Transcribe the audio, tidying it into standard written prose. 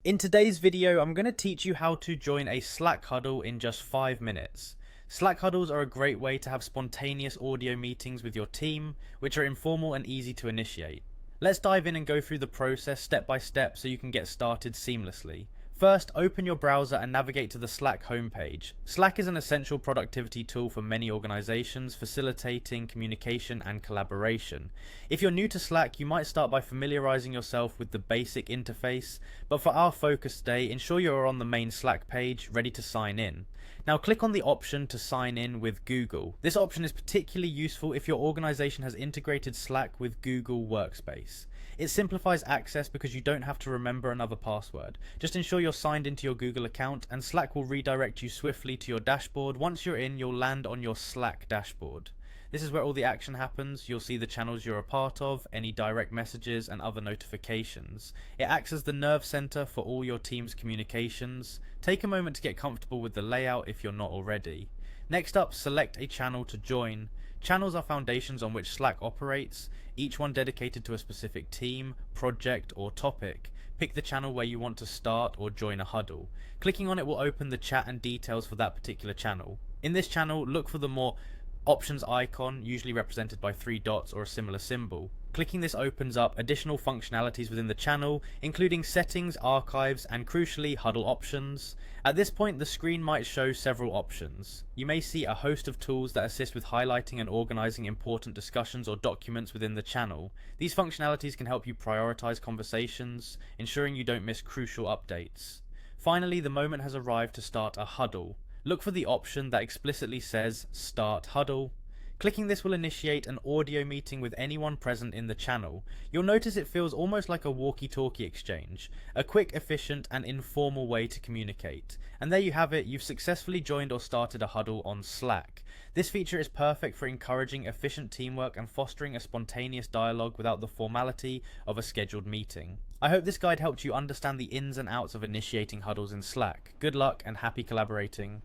In today's video, I'm going to teach you how to join a Slack huddle in just 5 minutes. Slack huddles are a great way to have spontaneous audio meetings with your team, which are informal and easy to initiate. Let's dive in and go through the process step by step so you can get started seamlessly. First, open your browser and navigate to the Slack homepage. Slack is an essential productivity tool for many organizations, facilitating communication and collaboration. If you're new to Slack, you might start by familiarizing yourself with the basic interface, but for our focus today, ensure you are on the main Slack page, ready to sign in. Now click on the option to sign in with Google. This option is particularly useful if your organization has integrated Slack with Google Workspace. It simplifies access because you don't have to remember another password. Just ensure you're signed into your Google account and Slack will redirect you swiftly to your dashboard. Once you're in, you'll land on your Slack dashboard. This is where all the action happens. You'll see the channels you're a part of, any direct messages and other notifications. It acts as the nerve center for all your team's communications. Take a moment to get comfortable with the layout if you're not already. Next up, select a channel to join. Channels are foundations on which Slack operates, each one dedicated to a specific team, project, or topic. Pick the channel where you want to start or join a huddle. Clicking on it will open the chat and details for that particular channel. In this channel, look for the more options icon, usually represented by 3 dots or a similar symbol. Clicking this opens up additional functionalities within the channel, including settings, archives, and crucially, huddle options. At this point, the screen might show several options. You may see a host of tools that assist with highlighting and organizing important discussions or documents within the channel. These functionalities can help you prioritize conversations, ensuring you don't miss crucial updates. Finally, the moment has arrived to start a huddle. Look for the option that explicitly says Start Huddle. Clicking this will initiate an audio meeting with anyone present in the channel. You'll notice it feels almost like a walkie-talkie exchange, a quick, efficient, and informal way to communicate. And there you have it, you've successfully joined or started a huddle on Slack. This feature is perfect for encouraging efficient teamwork and fostering a spontaneous dialogue without the formality of a scheduled meeting. I hope this guide helped you understand the ins and outs of initiating huddles in Slack. Good luck and happy collaborating.